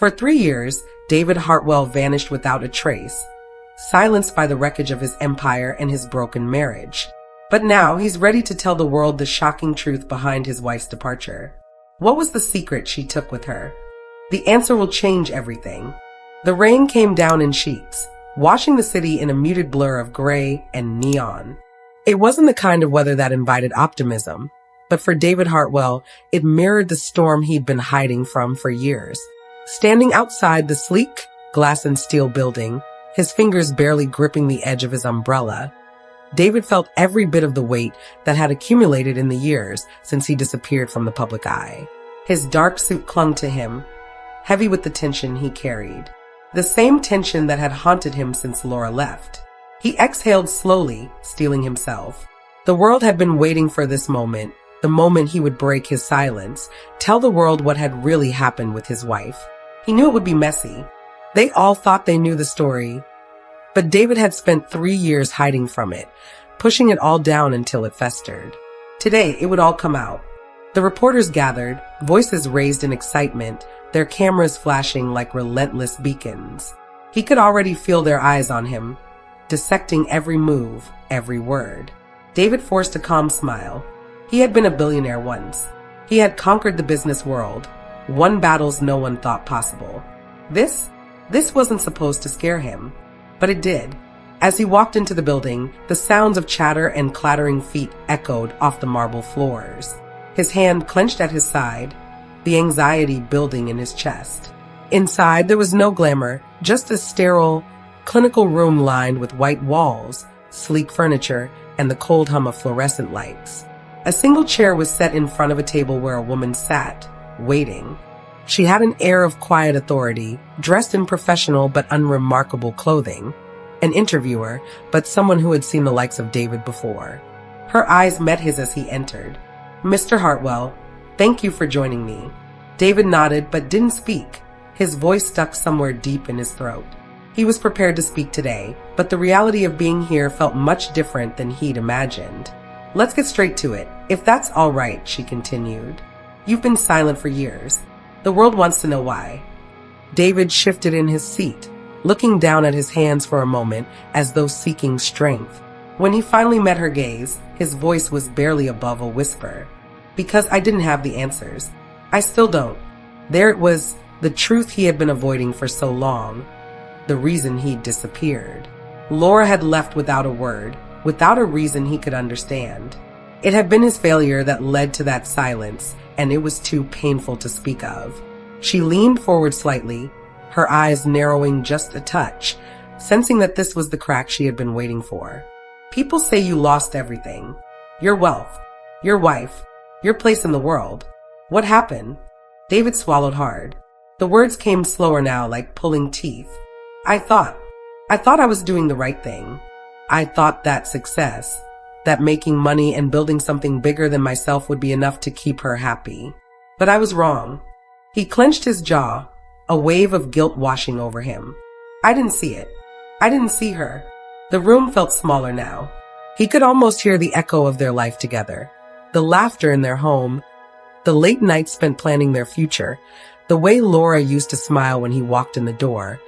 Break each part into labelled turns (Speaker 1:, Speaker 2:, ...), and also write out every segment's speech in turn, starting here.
Speaker 1: For 3 years, David Hartwell vanished without a trace, silenced by the wreckage of his empire and his broken marriage. But now he's ready to tell the world the shocking truth behind his wife's departure. What was the secret she took with her? The answer will change everything. The rain came down in sheets, washing the city in a muted blur of gray and neon. It wasn't the kind of weather that invited optimism, but for David Hartwell, it mirrored the storm he'd been hiding from for years. Standing outside the sleek, glass and steel building, his fingers barely gripping the edge of his umbrella, David felt every bit of the weight that had accumulated in the years since he disappeared from the public eye. His dark suit clung to him, heavy with the tension he carried. The same tension that had haunted him since Laura left. He exhaled slowly, steeling himself. The world had been waiting for this moment, the moment he would break his silence, tell the world what had really happened with his wife. He knew it would be messy. They all thought they knew the story. But David had spent 3 years hiding from it, pushing it all down until it festered. Today, it would all come out. The reporters gathered, voices raised in excitement, their cameras flashing like relentless beacons. He could already feel their eyes on him, dissecting every move, every word. David forced a calm smile. He had been a billionaire once. He had conquered the business world, won battles no one thought possible. This wasn't supposed to scare him, but it did. As he walked into the building, the sounds of chatter and clattering feet echoed off the marble floors. His hand clenched at his side, the anxiety building in his chest. Inside, there was no glamour, just a sterile, clinical room lined with white walls, sleek furniture, and the cold hum of fluorescent lights. A single chair was set in front of a table where a woman sat, waiting. She had an air of quiet authority, dressed in professional but unremarkable clothing. An interviewer, but someone who had seen the likes of David before. Her eyes met his as he entered. "Mr. Hartwell, thank you for joining me." David nodded but didn't speak. His voice stuck somewhere deep in his throat. He was prepared to speak today, but the reality of being here felt much different than he'd imagined. "Let's get straight to it, if that's all right," she continued. "You've been silent for years. The world wants to know why." David shifted in his seat, looking down at his hands for a moment as though seeking strength. When he finally met her gaze, his voice was barely above a whisper. "Because I didn't have the answers. I still don't." There it was, the truth he had been avoiding for so long, the reason he'd disappeared. Laura had left without a word, without a reason he could understand. It had been his failure that led to that silence, and it was too painful to speak of. She leaned forward slightly, her eyes narrowing just a touch, sensing that this was the crack she had been waiting for. "People say you lost everything. Your wealth, your wife, your place in the world. What happened?" David swallowed hard. The words came slower now, like pulling teeth. I thought I was doing the right thing. I thought that success, that making money and building something bigger than myself would be enough to keep her happy. But I was wrong." He clenched his jaw, a wave of guilt washing over him. "I didn't see it. I didn't see her." The room felt smaller now. He could almost hear the echo of their life together, the laughter in their home, the late nights spent planning their future, the way Laura used to smile when he walked in the door,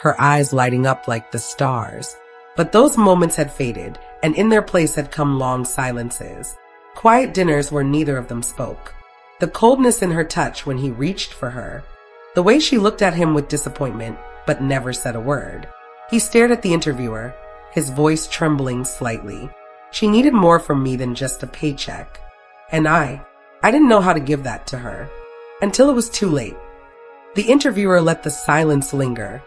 Speaker 1: her eyes lighting up like the stars. But those moments had faded, and in their place had come long silences. Quiet dinners where neither of them spoke. The coldness in her touch when he reached for her. The way she looked at him with disappointment, but never said a word. He stared at the interviewer, his voice trembling slightly. "She needed more from me than just a paycheck. And I didn't know how to give that to her. Until it was too late." The interviewer let the silence linger,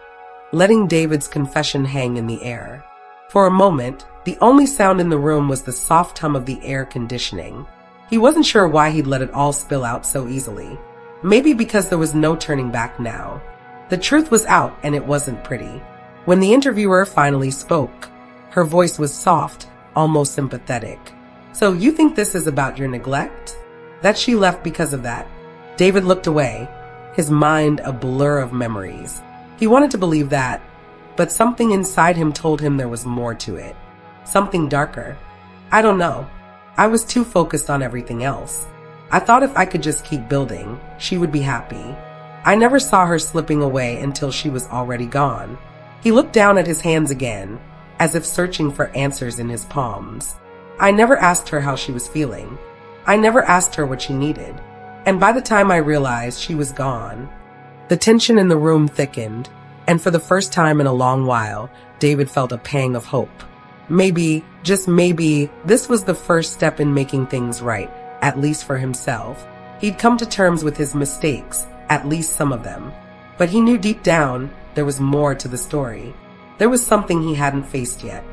Speaker 1: letting David's confession hang in the air. For a moment, the only sound in the room was the soft hum of the air conditioning. He wasn't sure why he'd let it all spill out so easily. Maybe because there was no turning back now. The truth was out, and it wasn't pretty. When the interviewer finally spoke, her voice was soft, almost sympathetic. "So you think this is about your neglect? That she left because of that?" David looked away, his mind a blur of memories. He wanted to believe that, but something inside him told him there was more to it. Something darker. "I don't know. I was too focused on everything else. I thought if I could just keep building, she would be happy. I never saw her slipping away until she was already gone. He looked down at his hands again, as if searching for answers in his palms. I never asked her how she was feeling. I never asked her what she needed. And by the time I realized, she was gone. The tension in the room thickened, and for the first time in a long while, David felt a pang of hope. Maybe, just maybe, this was the first step in making things right, at least for himself. He'd come to terms with his mistakes, at least some of them. But he knew deep down there was more to the story. There was something he hadn't faced yet.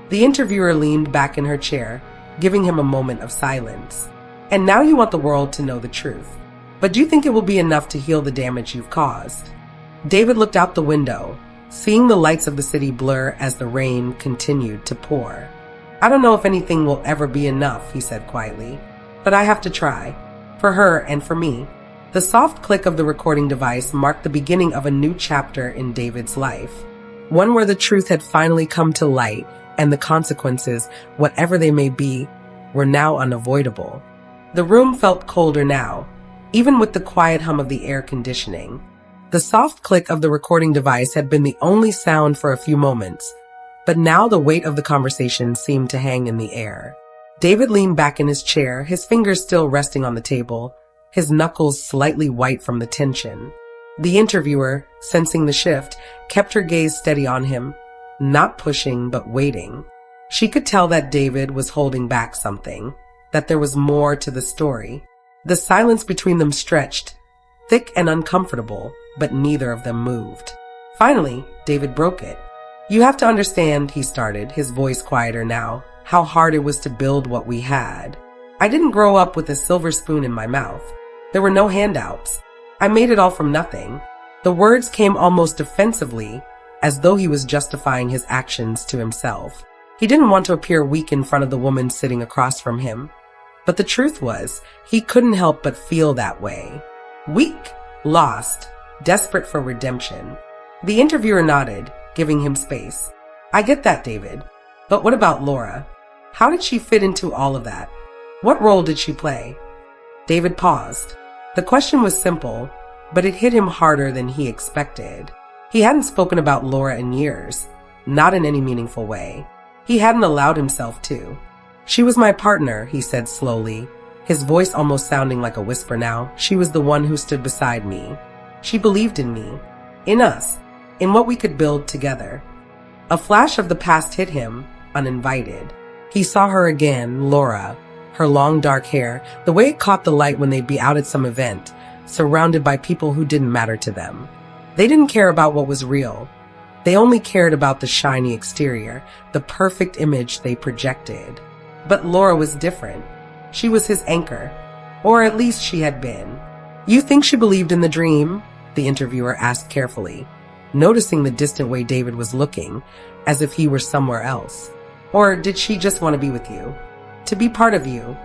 Speaker 1: The interviewer leaned back in her chair, giving him a moment of silence. And now you want the world to know the truth. But do you think it will be enough to heal the damage you've caused? David looked out the window, seeing the lights of the city blur as the rain continued to pour. I don't know if anything will ever be enough, he said quietly, but I have to try. For her and for me. The soft click of the recording device marked the beginning of a new chapter in David's life. One where the truth had finally come to light, and the consequences, whatever they may be, were now unavoidable. The room felt colder now, even with the quiet hum of the air conditioning. The soft click of the recording device had been the only sound for a few moments, but now the weight of the conversation seemed to hang in the air. David leaned back in his chair, his fingers still resting on the table, his knuckles slightly white from the tension. The interviewer, sensing the shift, kept her gaze steady on him, not pushing but waiting. She could tell that David was holding back something, that there was more to the story. The silence between them stretched, thick and uncomfortable, but neither of them moved. Finally, David broke it. You have to understand, he started, his voice quieter now, how hard it was to build what we had. I didn't grow up with a silver spoon in my mouth. There were no handouts. I made it all from nothing. The words came almost defensively, as though he was justifying his actions to himself. He didn't want to appear weak in front of the woman sitting across from him. But the truth was, he couldn't help but feel that way. Weak, lost, desperate for redemption. The interviewer nodded, giving him space. I get that, David. But what about Laura? How did she fit into all of that? What role did she play? David paused. The question was simple, but it hit him harder than he expected. He hadn't spoken about Laura in years, not in any meaningful way. He hadn't allowed himself to. She was my partner, he said slowly, his voice almost sounding like a whisper now. She was the one who stood beside me. She believed in me, in us, in what we could build together. A flash of the past hit him, uninvited. He saw her again, Laura, her long dark hair, the way it caught the light when they'd be out at some event, surrounded by people who didn't matter to them. They didn't care about what was real. They only cared about the shiny exterior, the perfect image they projected. But Laura was different. She was his anchor, or at least she had been. You think she believed in the dream? The interviewer asked carefully, noticing the distant way David was looking, as if he were somewhere else. Or did she just want to be with you? To be part of you?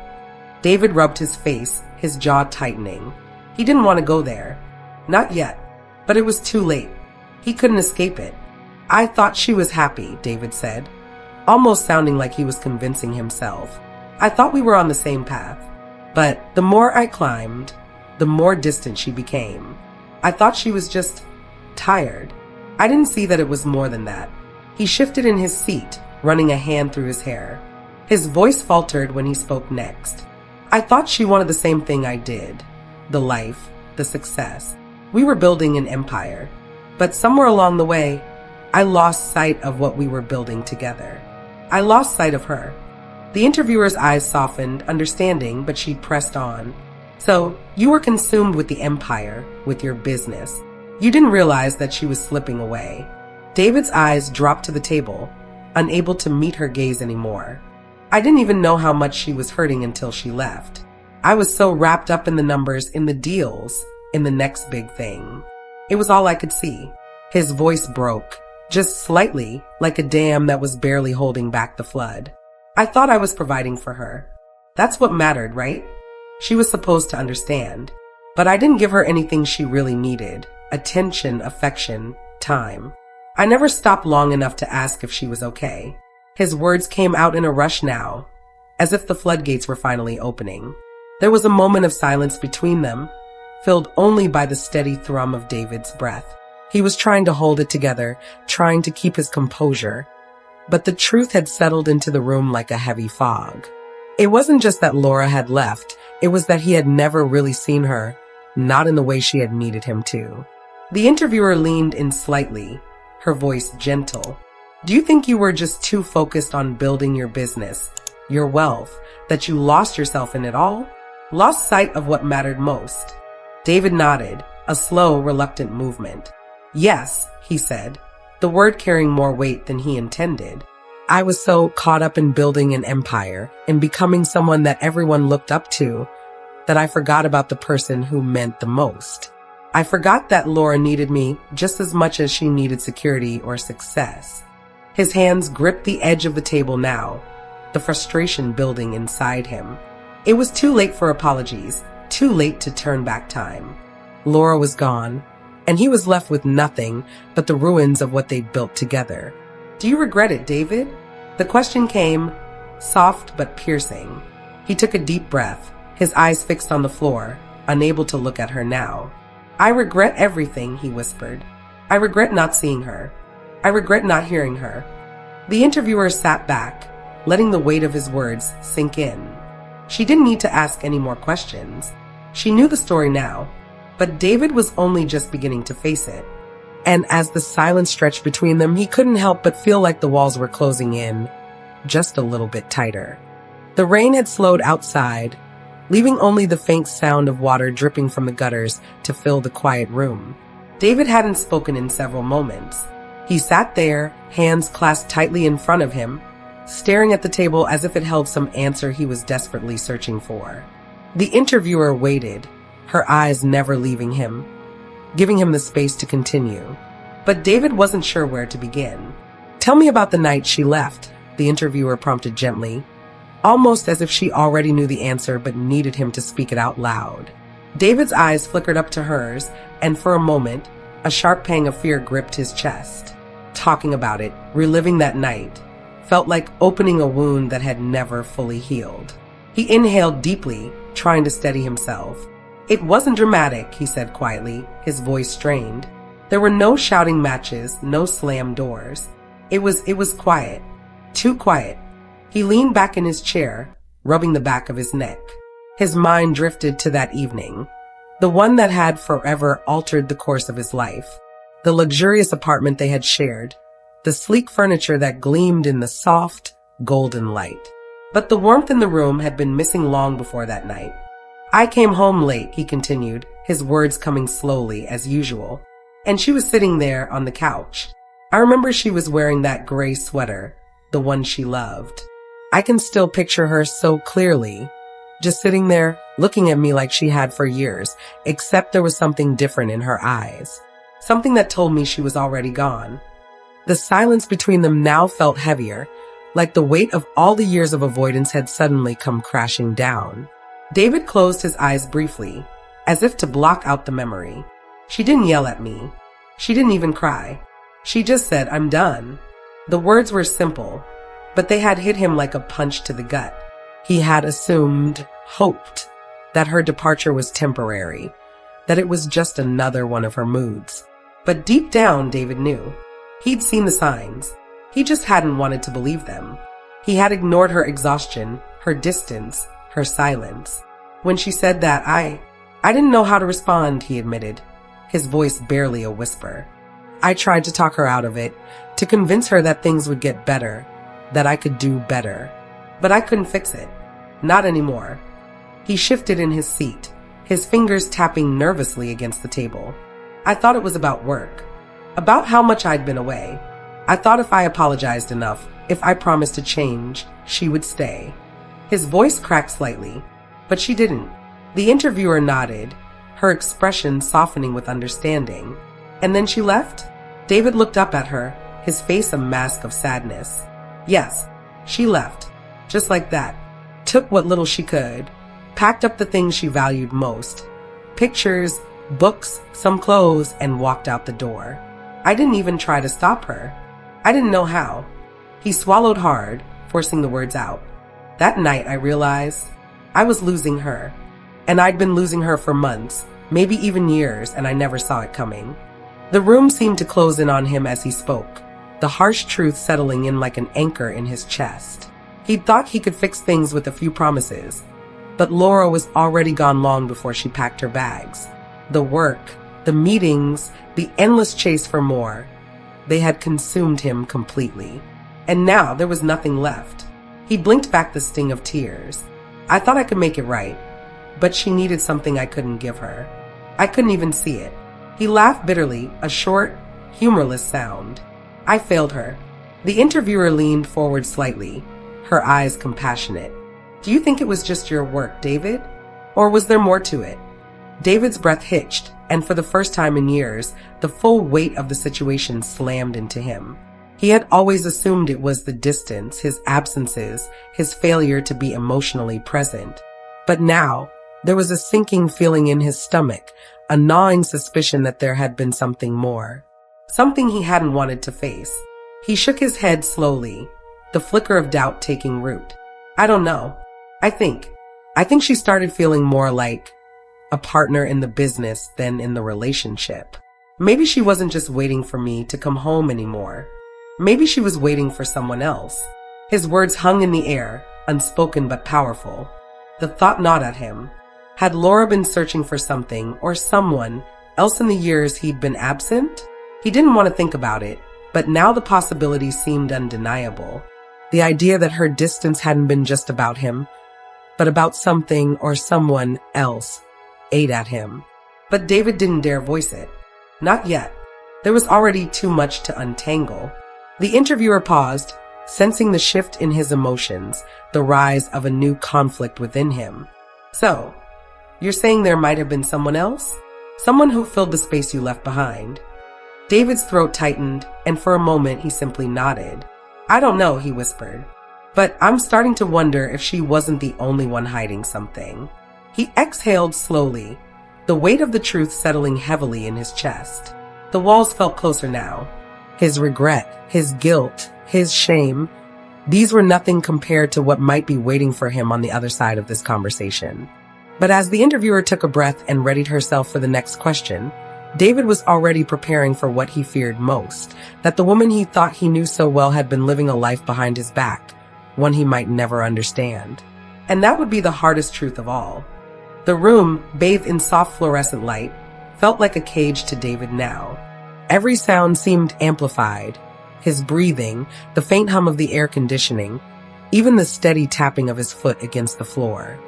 Speaker 1: David rubbed his face, his jaw tightening. He didn't want to go there. Not yet. But it was too late. He couldn't escape it. I thought she was happy, David said, almost sounding like he was convincing himself. I thought we were on the same path. But the more I climbed, the more distant she became. I thought she was just tired. I didn't see that it was more than that. He shifted in his seat, running a hand through his hair. His voice faltered when he spoke next. I thought she wanted the same thing I did. The life, the success. We were building an empire. But somewhere along the way, I lost sight of what we were building together. I lost sight of her. The interviewer's eyes softened, understanding, but she pressed on. So, you were consumed with the empire, with your business. You didn't realize that she was slipping away. David's eyes dropped to the table, unable to meet her gaze anymore. I didn't even know how much she was hurting until she left. I was so wrapped up in the numbers, in the deals, in the next big thing. It was all I could see. His voice broke, just slightly, like a dam that was barely holding back the flood. I thought I was providing for her. That's what mattered, right? She was supposed to understand. But I didn't give her anything she really needed. Attention, affection, time. I never stopped long enough to ask if she was okay. His words came out in a rush now, as if the floodgates were finally opening. There was a moment of silence between them, filled only by the steady thrum of David's breath. He was trying to hold it together, trying to keep his composure, but the truth had settled into the room like a heavy fog. It wasn't just that Laura had left, it was that he had never really seen her, not in the way she had needed him to. The interviewer leaned in slightly, her voice gentle. Do you think you were just too focused on building your business, your wealth, that you lost yourself in it all? Lost sight of what mattered most? David nodded, a slow, reluctant movement. Yes, he said, the word carrying more weight than he intended. I was so caught up in building an empire, in becoming someone that everyone looked up to, that I forgot about the person who meant the most. I forgot that Laura needed me just as much as she needed security or success. His hands gripped the edge of the table now, the frustration building inside him. It was too late for apologies, too late to turn back time. Laura was gone, and he was left with nothing but the ruins of what they'd built together. Do you regret it, David? The question came, soft but piercing. He took a deep breath, his eyes fixed on the floor, unable to look at her now. I regret everything, he whispered. I regret not seeing her. I regret not hearing her. The interviewer sat back, letting the weight of his words sink in. She didn't need to ask any more questions. She knew the story now, but David was only just beginning to face it. And as the silence stretched between them, he couldn't help but feel like the walls were closing in, just a little bit tighter. The rain had slowed outside, leaving only the faint sound of water dripping from the gutters to fill the quiet room. David hadn't spoken in several moments. He sat there, hands clasped tightly in front of him, staring at the table as if it held some answer he was desperately searching for. The interviewer waited, her eyes never leaving him, giving him the space to continue. But David wasn't sure where to begin. Tell me about the night she left, the interviewer prompted gently, almost as if she already knew the answer but needed him to speak it out loud. David's eyes flickered up to hers, and for a moment, a sharp pang of fear gripped his chest. Talking about it, reliving that night, felt like opening a wound that had never fully healed. He inhaled deeply, trying to steady himself. It wasn't dramatic, he said quietly, his voice strained. There were no shouting matches, no slammed doors. It was quiet. Too quiet. He leaned back in his chair, rubbing the back of his neck. His mind drifted to that evening, the one that had forever altered the course of his life. The luxurious apartment they had shared, the sleek furniture that gleamed in the soft, golden light. But the warmth in the room had been missing long before that night. I came home late, he continued, his words coming slowly as usual, and she was sitting there on the couch. I remember she was wearing that gray sweater, the one she loved. I can still picture her so clearly, just sitting there, looking at me like she had for years, except there was something different in her eyes, something that told me she was already gone. The silence between them now felt heavier, like the weight of all the years of avoidance had suddenly come crashing down. David closed his eyes briefly, as if to block out the memory. She didn't yell at me. She didn't even cry. She just said, "I'm done." The words were simple, but they had hit him like a punch to the gut. He had assumed, hoped, that her departure was temporary, that it was just another one of her moods. But deep down, David knew. He'd seen the signs. He just hadn't wanted to believe them. He had ignored her exhaustion, her distance, her silence. When she said that, I didn't know how to respond, he admitted, his voice barely a whisper. I tried to talk her out of it, to convince her that things would get better, that I could do better. But I couldn't fix it. Not anymore. He shifted in his seat, his fingers tapping nervously against the table. I thought it was about work, about how much I'd been away. I thought if I apologized enough, if I promised to change, she would stay. His voice cracked slightly, but she didn't. The interviewer nodded, her expression softening with understanding. And then she left? David looked up at her, his face a mask of sadness. Yes, she left, just like that. Took what little she could, packed up the things she valued most. Pictures, books, some clothes, and walked out the door. I didn't even try to stop her. I didn't know how. He swallowed hard, forcing the words out. That night I realized I was losing her, and I'd been losing her for months, maybe even years, and I never saw it coming. The room seemed to close in on him as he spoke, the harsh truth settling in like an anchor in his chest. He'd thought he could fix things with a few promises, but Laura was already gone long before she packed her bags. The work, the meetings, the endless chase for more, they had consumed him completely. And now there was nothing left. He blinked back the sting of tears. I thought I could make it right, but she needed something I couldn't give her. I couldn't even see it. He laughed bitterly, a short, humorless sound. I failed her. The interviewer leaned forward slightly, her eyes compassionate. Do you think it was just your work, David? Or was there more to it? David's breath hitched, and for the first time in years, the full weight of the situation slammed into him. He had always assumed it was the distance, his absences, his failure to be emotionally present. But now, there was a sinking feeling in his stomach, a gnawing suspicion that there had been something more. Something he hadn't wanted to face. He shook his head slowly, the flicker of doubt taking root. I don't know. I think she started feeling more like a partner in the business than in the relationship. Maybe she wasn't just waiting for me to come home anymore. Maybe she was waiting for someone else. His words hung in the air, unspoken but powerful. The thought gnawed at him. Had Laura been searching for something or someone else in the years he'd been absent? He didn't want to think about it, but now the possibility seemed undeniable. The idea that her distance hadn't been just about him, but about something or someone else, ate at him. But David didn't dare voice it. Not yet. There was already too much to untangle. The interviewer paused, sensing the shift in his emotions, the rise of a new conflict within him. So, you're saying there might have been someone else? Someone who filled the space you left behind? David's throat tightened, and for a moment he simply nodded. I don't know, he whispered. But I'm starting to wonder if she wasn't the only one hiding something. He exhaled slowly, the weight of the truth settling heavily in his chest. The walls felt closer now. His regret, his guilt, his shame, these were nothing compared to what might be waiting for him on the other side of this conversation. But as the interviewer took a breath and readied herself for the next question, David was already preparing for what he feared most, that the woman he thought he knew so well had been living a life behind his back, one he might never understand. And that would be the hardest truth of all. The room, bathed in soft fluorescent light, felt like a cage to David now. Every sound seemed amplified. His breathing, the faint hum of the air conditioning, even the steady tapping of his foot against the floor.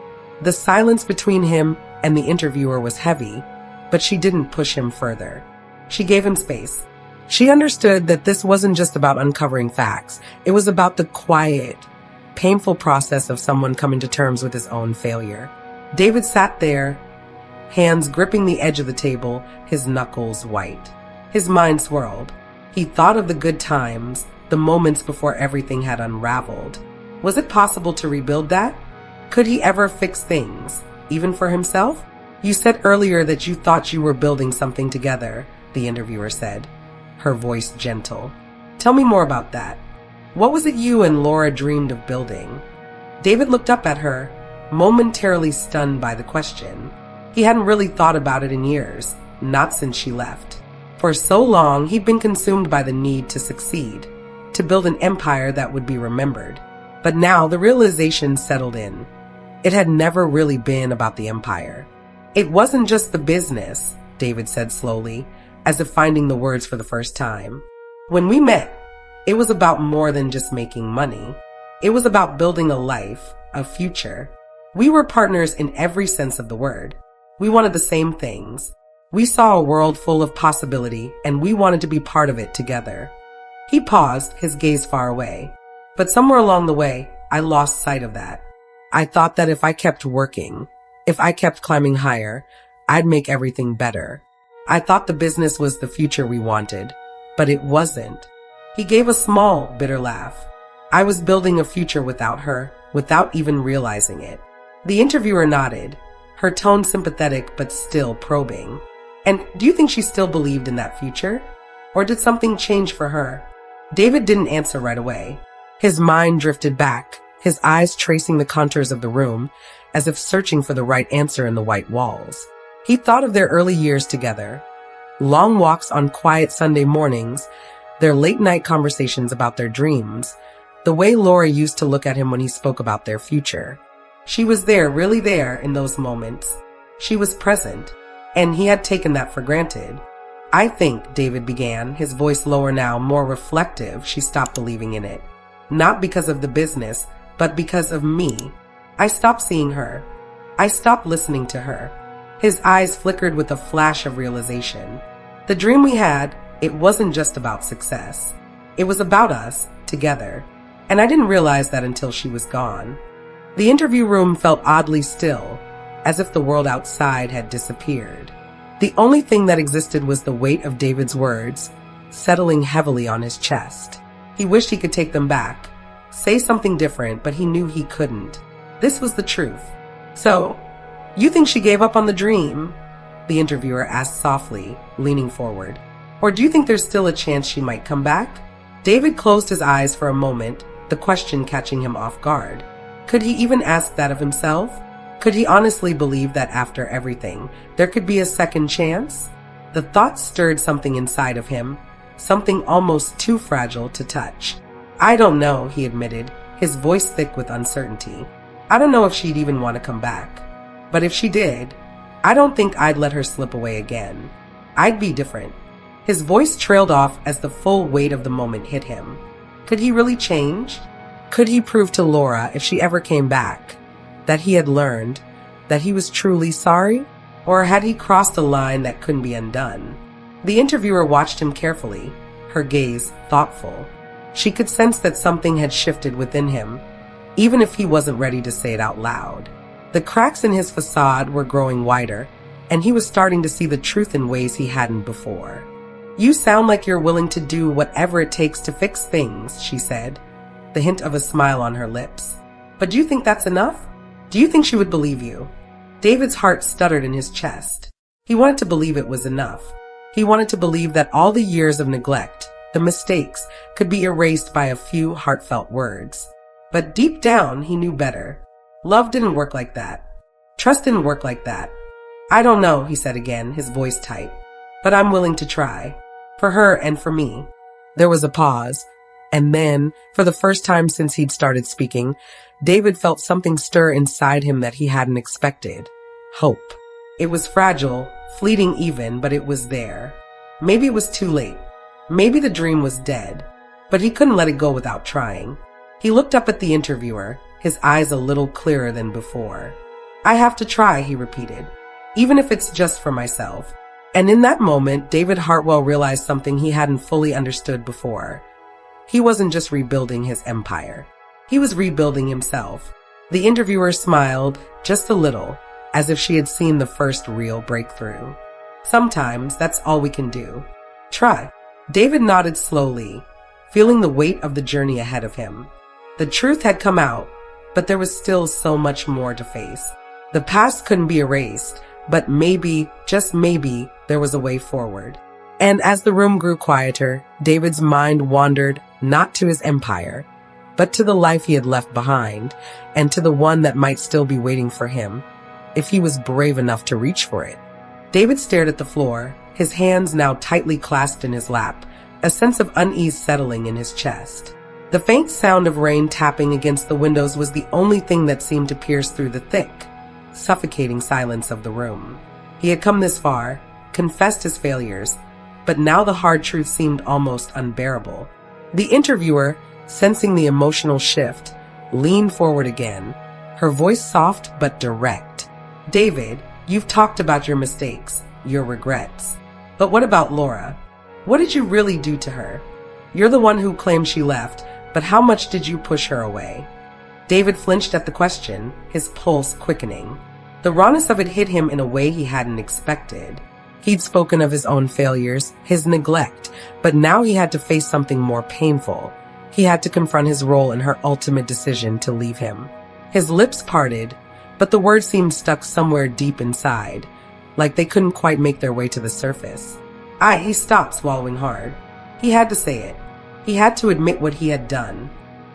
Speaker 1: The silence between him and the interviewer was heavy, but she didn't push him further. She gave him space. She understood that this wasn't just about uncovering facts. It was about the quiet, painful process of someone coming to terms with his own failure. David sat there, hands gripping the edge of the table, his knuckles white. His mind swirled. He thought of the good times, the moments before everything had unraveled. Was it possible to rebuild that? Could he ever fix things, even for himself? You said earlier that you thought you were building something together, the interviewer said, her voice gentle. Tell me more about that. What was it you and Laura dreamed of building? David looked up at her, momentarily stunned by the question. He hadn't really thought about it in years, not since she left. For so long, he'd been consumed by the need to succeed, to build an empire that would be remembered. But now the realization settled in. It had never really been about the empire. It wasn't just the business, David said slowly, as if finding the words for the first time. When we met, it was about more than just making money. It was about building a life, a future. We were partners in every sense of the word. We wanted the same things. We saw a world full of possibility, and we wanted to be part of it together. He paused, his gaze far away. But somewhere along the way, I lost sight of that. I thought that if I kept working, if I kept climbing higher, I'd make everything better. I thought the business was the future we wanted, but it wasn't. He gave a small, bitter laugh. I was building a future without her, without even realizing it. The interviewer nodded, her tone sympathetic but still probing. And do you think she still believed in that future? Or did something change for her? David didn't answer right away. His mind drifted back, his eyes tracing the contours of the room, as if searching for the right answer in the white walls. He thought of their early years together, long walks on quiet Sunday mornings, their late-night conversations about their dreams, the way Laura used to look at him when he spoke about their future. She was there, really there in those moments. She was present, and he had taken that for granted. I think, David began, his voice lower now, more reflective. She stopped believing in it. Not because of the business, but because of me. I stopped seeing her. I stopped listening to her. His eyes flickered with a flash of realization. The dream we had, it wasn't just about success. It was about us, together. And I didn't realize that until she was gone. The interview room felt oddly still, as if the world outside had disappeared. The only thing that existed was the weight of David's words, settling heavily on his chest. He wished he could take them back, say something different, but he knew he couldn't. This was the truth. So, you think she gave up on the dream? The interviewer asked softly, leaning forward. Or do you think there's still a chance she might come back? David closed his eyes for a moment, the question catching him off guard. Could he even ask that of himself? Could he honestly believe that after everything, there could be a second chance? The thought stirred something inside of him, something almost too fragile to touch. I don't know, he admitted, his voice thick with uncertainty. I don't know if she'd even want to come back. But if she did, I don't think I'd let her slip away again. I'd be different. His voice trailed off as the full weight of the moment hit him. Could he really change? Could he prove to Laura, if she ever came back, that he had learned, that he was truly sorry? Or had he crossed a line that couldn't be undone? The interviewer watched him carefully, her gaze thoughtful. She could sense that something had shifted within him, even if he wasn't ready to say it out loud. The cracks in his facade were growing wider, and he was starting to see the truth in ways he hadn't before. You sound like you're willing to do whatever it takes to fix things, she said, the hint of a smile on her lips. But do you think that's enough? Do you think she would believe you? David's heart stuttered in his chest. He wanted to believe it was enough. He wanted to believe that all the years of neglect, the mistakes, could be erased by a few heartfelt words. But deep down, he knew better. Love didn't work like that. Trust didn't work like that. I don't know, he said again, his voice tight. But I'm willing to try. For her and for me. There was a pause. And then, for the first time since he'd started speaking, David felt something stir inside him that he hadn't expected. Hope. It was fragile, fleeting even, but it was there. Maybe it was too late. Maybe the dream was dead. But he couldn't let it go without trying. He looked up at the interviewer, his eyes a little clearer than before. I have to try, he repeated, even if it's just for myself. And in that moment, David Hartwell realized something he hadn't fully understood before. He wasn't just rebuilding his empire. He was rebuilding himself. The interviewer smiled, just a little, as if she had seen the first real breakthrough. Sometimes that's all we can do. Try. David nodded slowly, feeling the weight of the journey ahead of him. The truth had come out, but there was still so much more to face. The past couldn't be erased, but maybe, just maybe, there was a way forward. And as the room grew quieter, David's mind wandered not to his empire, but to the life he had left behind, and to the one that might still be waiting for him, if he was brave enough to reach for it. David stared at the floor, his hands now tightly clasped in his lap, a sense of unease settling in his chest. The faint sound of rain tapping against the windows was the only thing that seemed to pierce through the thick, suffocating silence of the room. He had come this far, confessed his failures, but now the hard truth seemed almost unbearable. The interviewer, sensing the emotional shift, leaned forward again, her voice soft but direct. David, you've talked about your mistakes, your regrets. But what about Laura? What did you really do to her? You're the one who claimed she left, but how much did you push her away? David flinched at the question, his pulse quickening. The rawness of it hit him in a way he hadn't expected. He'd spoken of his own failures, his neglect, but now he had to face something more painful. He had to confront his role in her ultimate decision to leave him. His lips parted, but the words seemed stuck somewhere deep inside, like they couldn't quite make their way to the surface. He stopped, swallowing hard. He had to say it. He had to admit what he had done.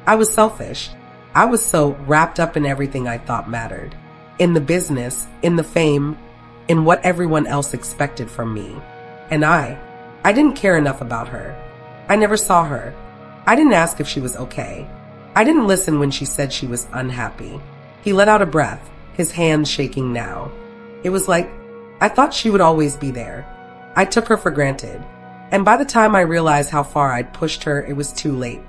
Speaker 1: I was selfish. I was so wrapped up in everything I thought mattered. In the business, in the fame, in what everyone else expected from me. And I didn't care enough about her. I never saw her. I didn't ask if she was okay. I didn't listen when she said she was unhappy. He let out a breath, his hands shaking now. It was like, I thought she would always be there. I took her for granted. And by the time I realized how far I'd pushed her, it was too late.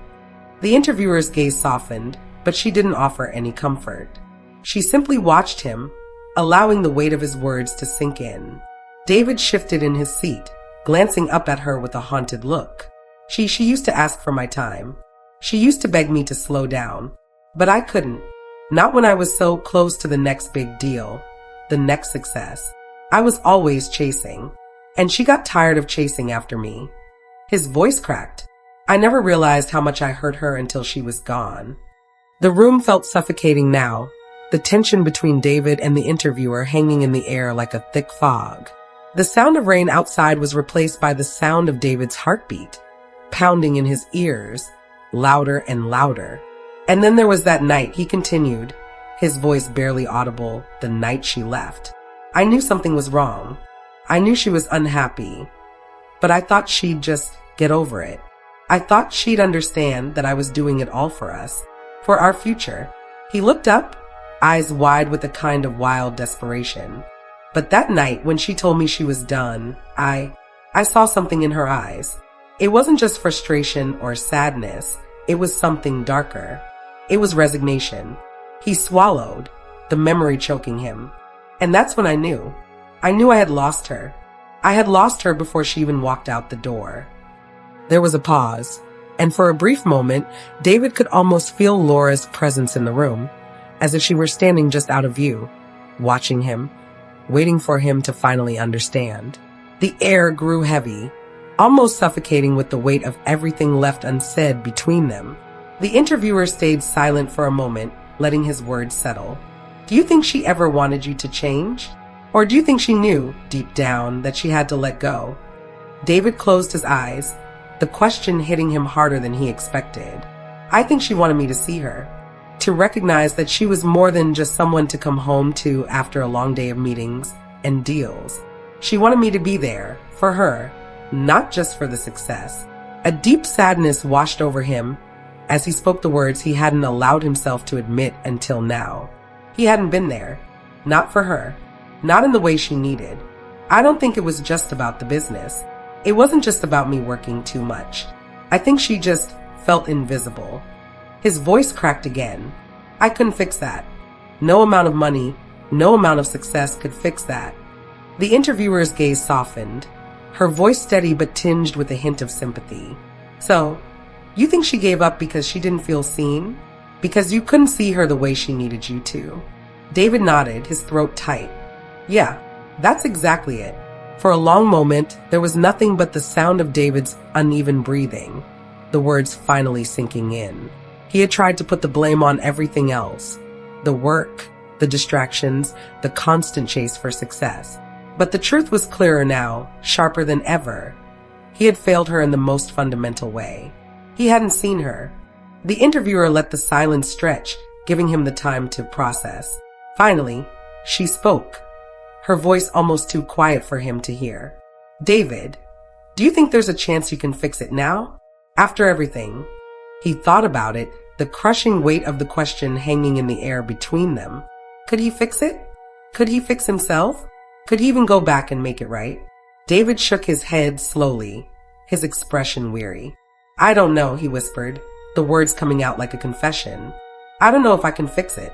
Speaker 1: The interviewer's gaze softened, but she didn't offer any comfort. She simply watched him, allowing the weight of his words to sink in. David shifted in his seat, glancing up at her with a haunted look. She used to ask for my time. She used to beg me to slow down. But I couldn't. Not when I was so close to the next big deal, the next success. I was always chasing. And she got tired of chasing after me. His voice cracked. I never realized how much I hurt her until she was gone. The room felt suffocating now, the tension between David and the interviewer hanging in the air like a thick fog. The sound of rain outside was replaced by the sound of David's heartbeat, pounding in his ears, louder and louder. And then there was that night, he continued, his voice barely audible, the night she left. I knew something was wrong. I knew she was unhappy, but I thought she'd just get over it. I thought she'd understand that I was doing it all for us, for our future. He looked up, eyes wide with a kind of wild desperation. But that night, when she told me she was done, I saw something in her eyes. It wasn't just frustration or sadness. It was something darker. It was resignation. He swallowed, the memory choking him. And that's when I knew. I knew I had lost her. I had lost her before she even walked out the door. There was a pause, and for a brief moment, David could almost feel Laura's presence in the room, as if she were standing just out of view, watching him, waiting for him to finally understand. The air grew heavy, almost suffocating with the weight of everything left unsaid between them. The interviewer stayed silent for a moment, letting his words settle. Do you think she ever wanted you to change? Or do you think she knew, deep down, that she had to let go? David closed his eyes, the question hitting him harder than he expected. I think she wanted me to see her, to recognize that she was more than just someone to come home to after a long day of meetings and deals. She wanted me to be there, for her, not just for the success. A deep sadness washed over him as he spoke the words he hadn't allowed himself to admit until now. He hadn't been there, not for her, not in the way she needed. I don't think it was just about the business. It wasn't just about me working too much. I think she just felt invisible. His voice cracked again. I couldn't fix that. No amount of money, no amount of success could fix that. The interviewer's gaze softened, her voice steady but tinged with a hint of sympathy. So, you think she gave up because she didn't feel seen? Because you couldn't see her the way she needed you to? David nodded, his throat tight. Yeah, that's exactly it. For a long moment, there was nothing but the sound of David's uneven breathing, the words finally sinking in. He had tried to put the blame on everything else, the work, the distractions, the constant chase for success. But the truth was clearer now, sharper than ever. He had failed her in the most fundamental way. He hadn't seen her. The interviewer let the silence stretch, giving him the time to process. Finally, she spoke, her voice almost too quiet for him to hear. David, do you think there's a chance you can fix it now? After everything? He thought about it, the crushing weight of the question hanging in the air between them. Could he fix it? Could he fix himself? Could he even go back and make it right? David shook his head slowly, his expression weary. I don't know, he whispered, the words coming out like a confession. I don't know if I can fix it,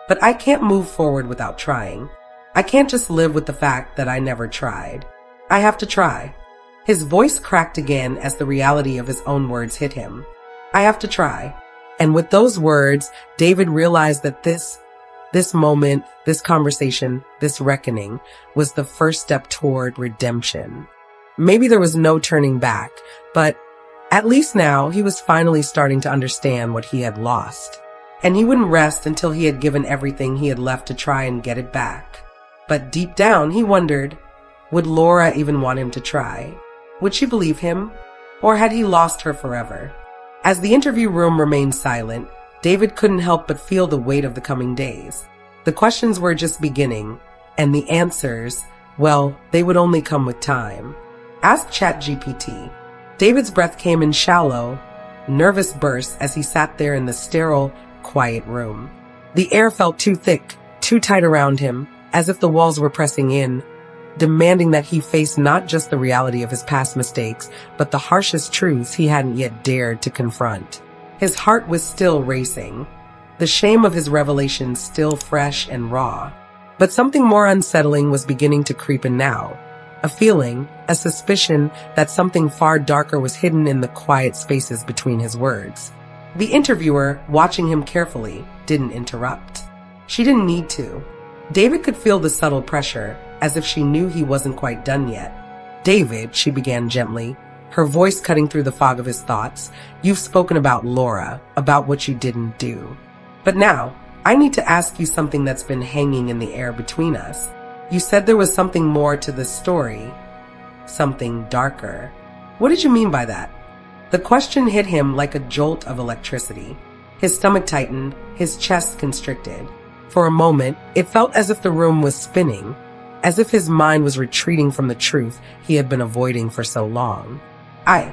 Speaker 1: but I can't move forward without trying. I can't just live with the fact that I never tried. I have to try. His voice cracked again as the reality of his own words hit him. I have to try. And with those words, David realized that this moment, this conversation, this reckoning was the first step toward redemption. Maybe there was no turning back, but at least now he was finally starting to understand what he had lost. And he wouldn't rest until he had given everything he had left to try and get it back. But deep down, he wondered, would Laura even want him to try? Would she believe him? Or had he lost her forever? As the interview room remained silent, David couldn't help but feel the weight of the coming days. The questions were just beginning, and the answers, Well, they would only come with time. Ask ChatGPT. David's breath came in shallow, nervous bursts as he sat there in the sterile, quiet room. The air felt too thick, too tight around him, as if the walls were pressing in, demanding that he face not just the reality of his past mistakes, but the harshest truths he hadn't yet dared to confront. His heart was still racing, the shame of his revelations still fresh and raw. But something more unsettling was beginning to creep in now. A feeling, a suspicion that something far darker was hidden in the quiet spaces between his words. The interviewer, watching him carefully, didn't interrupt. She didn't need to. David could feel the subtle pressure, as if she knew he wasn't quite done yet. "David," she began gently, her voice cutting through the fog of his thoughts, "you've spoken about Laura, about what you didn't do. But now, I need to ask you something that's been hanging in the air between us. You said there was something more to this story, something darker. What did you mean by that?" The question hit him like a jolt of electricity. His stomach tightened, his chest constricted. For a moment, it felt as if the room was spinning, as if his mind was retreating from the truth he had been avoiding for so long. I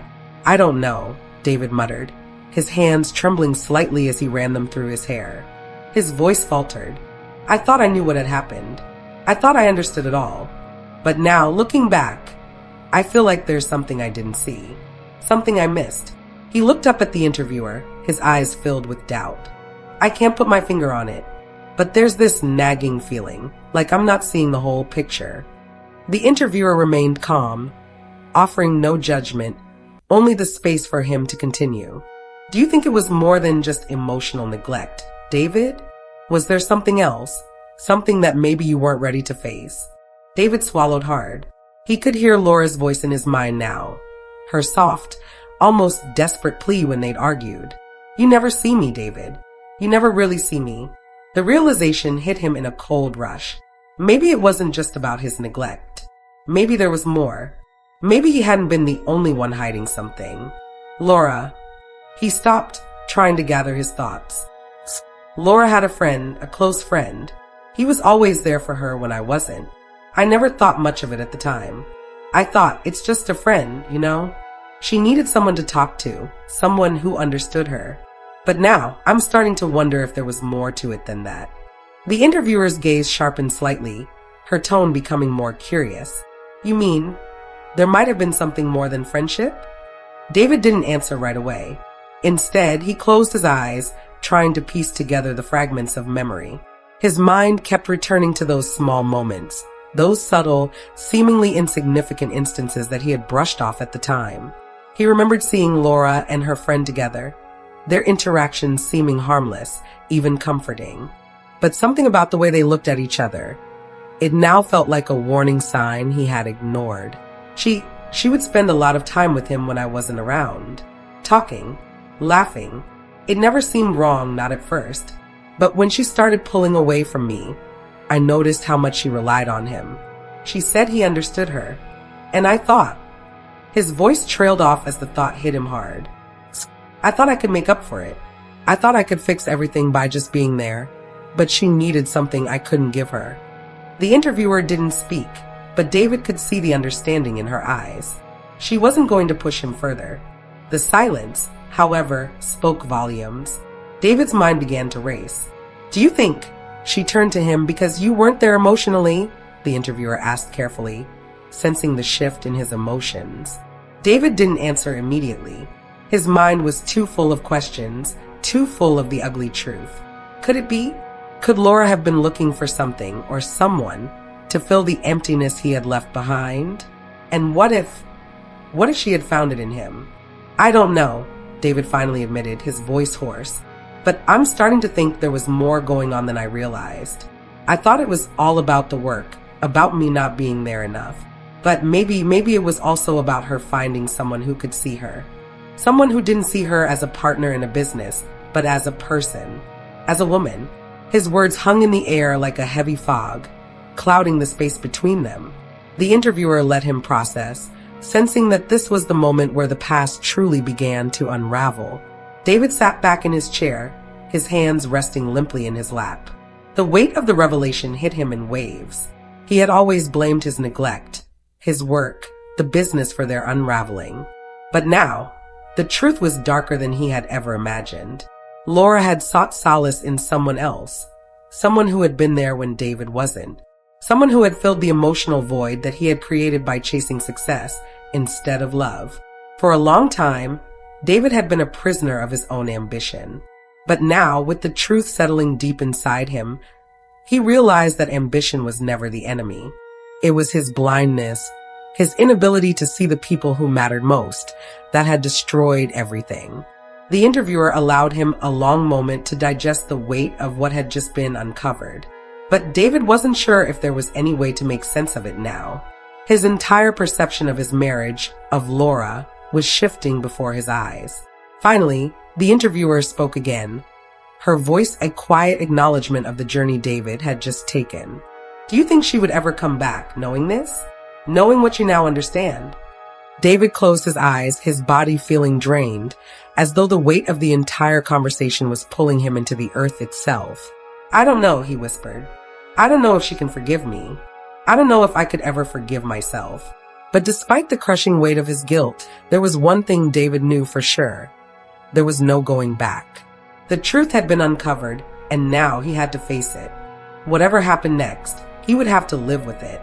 Speaker 1: don't know," David muttered, his hands trembling slightly as he ran them through his hair. His voice faltered. "I thought I knew what had happened. I thought I understood it all. But now, looking back, I feel like there's something I didn't see. Something I missed." He looked up at the interviewer, his eyes filled with doubt. "I can't put my finger on it, but there's this nagging feeling, like I'm not seeing the whole picture." The interviewer remained calm, offering no judgment, only the space for him to continue. "Do you think it was more than just emotional neglect, David? Was there something else? Something that maybe you weren't ready to face?" David swallowed hard. He could hear Laura's voice in his mind now, her soft, almost desperate plea when they'd argued. "You never see me, David. You never really see me." The realization hit him in a cold rush. Maybe it wasn't just about his neglect. Maybe there was more. Maybe he hadn't been the only one hiding something. Laura. He stopped, trying to gather his thoughts. Laura had a friend, a close friend. He was always there for her when I wasn't. I never thought much of it at the time. I thought, it's just a friend, you know? She needed someone to talk to, someone who understood her. But now, I'm starting to wonder if there was more to it than that. The interviewer's gaze sharpened slightly, her tone becoming more curious. "You mean, there might have been something more than friendship?" David didn't answer right away. Instead, he closed his eyes, trying to piece together the fragments of memory. His mind kept returning to those small moments, those subtle, seemingly insignificant instances that he had brushed off at the time. He remembered seeing Laura and her friend together, their interactions seeming harmless, even comforting. But something about the way they looked at each other, it now felt like a warning sign he had ignored. She would spend a lot of time with him when I wasn't around, talking, laughing. It never seemed wrong, not at first. But when she started pulling away from me, I noticed how much she relied on him. She said he understood her. And I thought. His voice trailed off as the thought hit him hard. I thought I could make up for it. I thought I could fix everything by just being there. But she needed something I couldn't give her. The interviewer didn't speak, but David could see the understanding in her eyes. She wasn't going to push him further. The silence, however, spoke volumes. David's mind began to race. "Do you think," she turned to him, "because you weren't there emotionally?" the interviewer asked carefully, sensing the shift in his emotions. David didn't answer immediately. His mind was too full of questions, too full of the ugly truth. Could it be? Could Laura have been looking for something or someone to fill the emptiness he had left behind? And what if she had found it in him? "I don't know," David finally admitted, his voice hoarse. "But I'm starting to think there was more going on than I realized. I thought it was all about the work, about me not being there enough. But maybe it was also about her finding someone who could see her. Someone who didn't see her as a partner in a business, but as a person, as a woman." His words hung in the air like a heavy fog, clouding the space between them. The interviewer let him process, sensing that this was the moment where the past truly began to unravel. David sat back in his chair, his hands resting limply in his lap. The weight of the revelation hit him in waves. He had always blamed his neglect, his work, the business for their unraveling. But now, the truth was darker than he had ever imagined. Laura had sought solace in someone else, someone who had been there when David wasn't, someone who had filled the emotional void that he had created by chasing success instead of love. For a long time, David had been a prisoner of his own ambition. But now, with the truth settling deep inside him, he realized that ambition was never the enemy. It was his blindness, his inability to see the people who mattered most, that had destroyed everything. The interviewer allowed him a long moment to digest the weight of what had just been uncovered. But David wasn't sure if there was any way to make sense of it now. His entire perception of his marriage, of Laura, was shifting before his eyes. Finally, the interviewer spoke again, her voice a quiet acknowledgement of the journey David had just taken. Do you think she would ever come back, knowing this? Knowing what you now understand? David closed his eyes, his body feeling drained, as though the weight of the entire conversation was pulling him into the earth itself. I don't know, he whispered. I don't know if she can forgive me. I don't know if I could ever forgive myself. But despite the crushing weight of his guilt, there was one thing David knew for sure. There was no going back. The truth had been uncovered, and now he had to face it. Whatever happened next, he would have to live with it.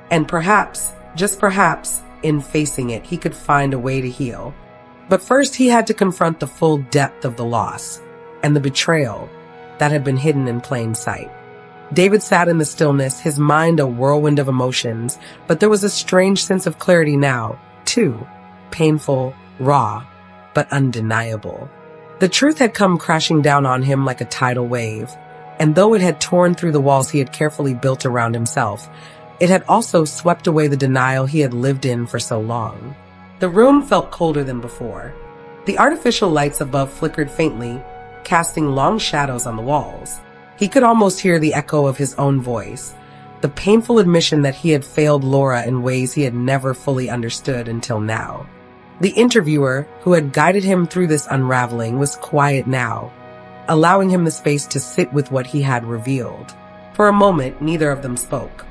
Speaker 1: And perhaps, just perhaps, in facing it, he could find a way to heal. But first, he had to confront the full depth of the loss and the betrayal that had been hidden in plain sight. David sat in the stillness, his mind a whirlwind of emotions, but there was a strange sense of clarity now, too. Painful, raw, but undeniable. The truth had come crashing down on him like a tidal wave, and though it had torn through the walls he had carefully built around himself, it had also swept away the denial he had lived in for so long. The room felt colder than before. The artificial lights above flickered faintly, casting long shadows on the walls. He could almost hear the echo of his own voice, the painful admission that he had failed Laura in ways he had never fully understood until now. The interviewer, who had guided him through this unraveling, was quiet now, allowing him the space to sit with what he had revealed. For a moment, neither of them spoke.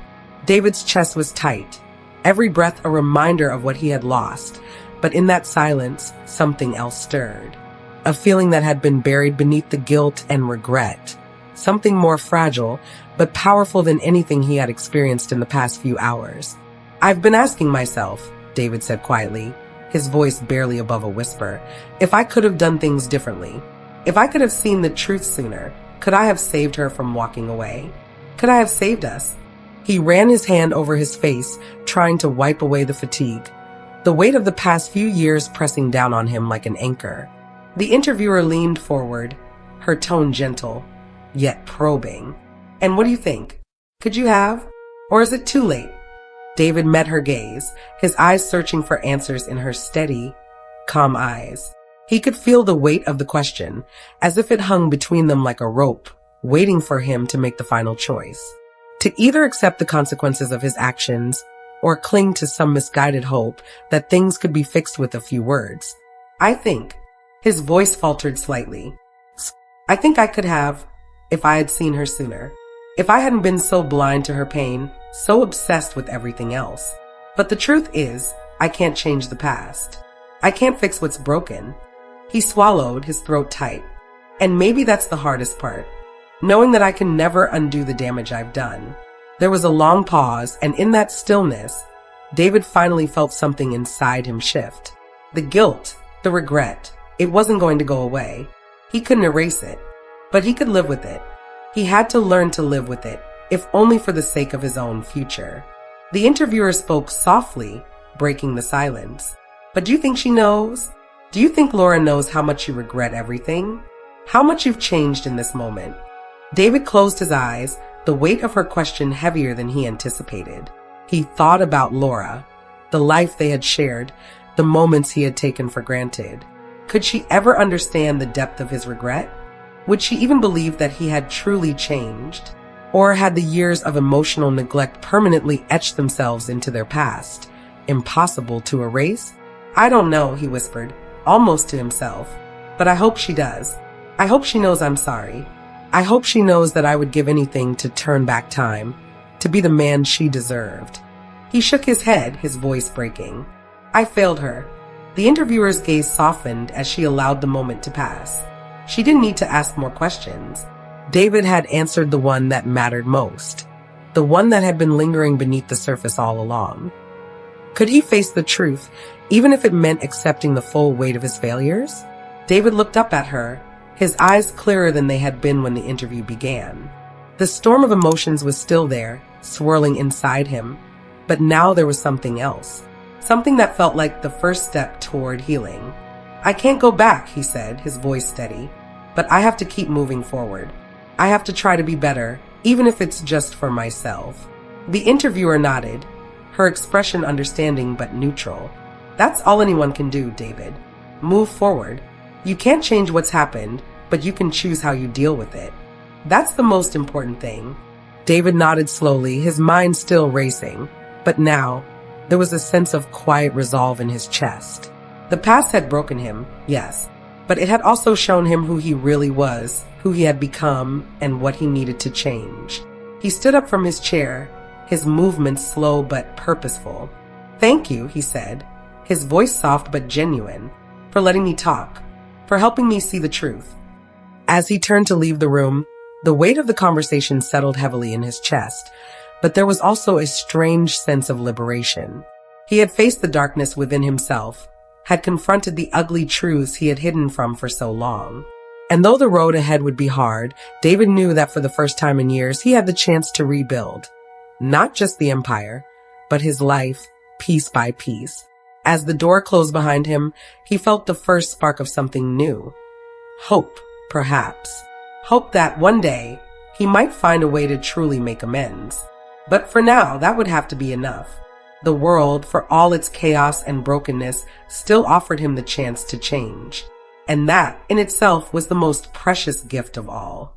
Speaker 1: David's chest was tight, every breath a reminder of what he had lost, but in that silence, something else stirred. A feeling that had been buried beneath the guilt and regret. Something more fragile, but powerful than anything he had experienced in the past few hours. I've been asking myself, David said quietly, his voice barely above a whisper, if I could have done things differently. If I could have seen the truth sooner, could I have saved her from walking away? Could I have saved us? He ran his hand over his face, trying to wipe away the fatigue, the weight of the past few years pressing down on him like an anchor. The interviewer leaned forward, her tone gentle, yet probing. And what do you think? Could you have? Or is it too late? David met her gaze, his eyes searching for answers in her steady, calm eyes. He could feel the weight of the question, as if it hung between them like a rope, waiting for him to make the final choice. To either accept the consequences of his actions, or cling to some misguided hope that things could be fixed with a few words. I think, his voice faltered slightly. I think I could have, if I had seen her sooner. If I hadn't been so blind to her pain, so obsessed with everything else. But the truth is, I can't change the past. I can't fix what's broken. He swallowed, his throat tight. And maybe that's the hardest part. Knowing that I can never undo the damage I've done. There was a long pause, and in that stillness, David finally felt something inside him shift. The guilt, the regret, it wasn't going to go away. He couldn't erase it, but he could live with it. He had to learn to live with it, if only for the sake of his own future. The interviewer spoke softly, breaking the silence. But do you think she knows? Do you think Laura knows how much you regret everything? How much you've changed in this moment? David closed his eyes, the weight of her question heavier than he anticipated. He thought about Laura, the life they had shared, the moments he had taken for granted. Could she ever understand the depth of his regret? Would she even believe that he had truly changed? Or had the years of emotional neglect permanently etched themselves into their past, impossible to erase? I don't know, he whispered, almost to himself. But I hope she does. I hope she knows I'm sorry. I hope she knows that I would give anything to turn back time, to be the man she deserved. He shook his head, his voice breaking. I failed her. The interviewer's gaze softened as she allowed the moment to pass. She didn't need to ask more questions. David had answered the one that mattered most, the one that had been lingering beneath the surface all along. Could he face the truth, even if it meant accepting the full weight of his failures? David looked up at her, his eyes clearer than they had been when the interview began. The storm of emotions was still there, swirling inside him, but now there was something else. Something that felt like the first step toward healing. I can't go back, he said, his voice steady, but I have to keep moving forward. I have to try to be better, even if it's just for myself. The interviewer nodded, her expression understanding but neutral. That's all anyone can do, David. Move forward. You can't change what's happened, but you can choose how you deal with it. That's the most important thing. David nodded slowly, his mind still racing, but now there was a sense of quiet resolve in his chest. The past had broken him, yes, but it had also shown him who he really was, who he had become, and what he needed to change. He stood up from his chair, his movements slow but purposeful. Thank you, he said, his voice soft but genuine, for letting me talk, for helping me see the truth. As he turned to leave the room, the weight of the conversation settled heavily in his chest, but there was also a strange sense of liberation. He had faced the darkness within himself, had confronted the ugly truths he had hidden from for so long. And though the road ahead would be hard, David knew that for the first time in years, he had the chance to rebuild. Not just the empire, but his life, piece by piece. As the door closed behind him, he felt the first spark of something new. Hope, perhaps. Hope that one day, he might find a way to truly make amends. But for now, that would have to be enough. The world, for all its chaos and brokenness, still offered him the chance to change. And that, in itself, was the most precious gift of all.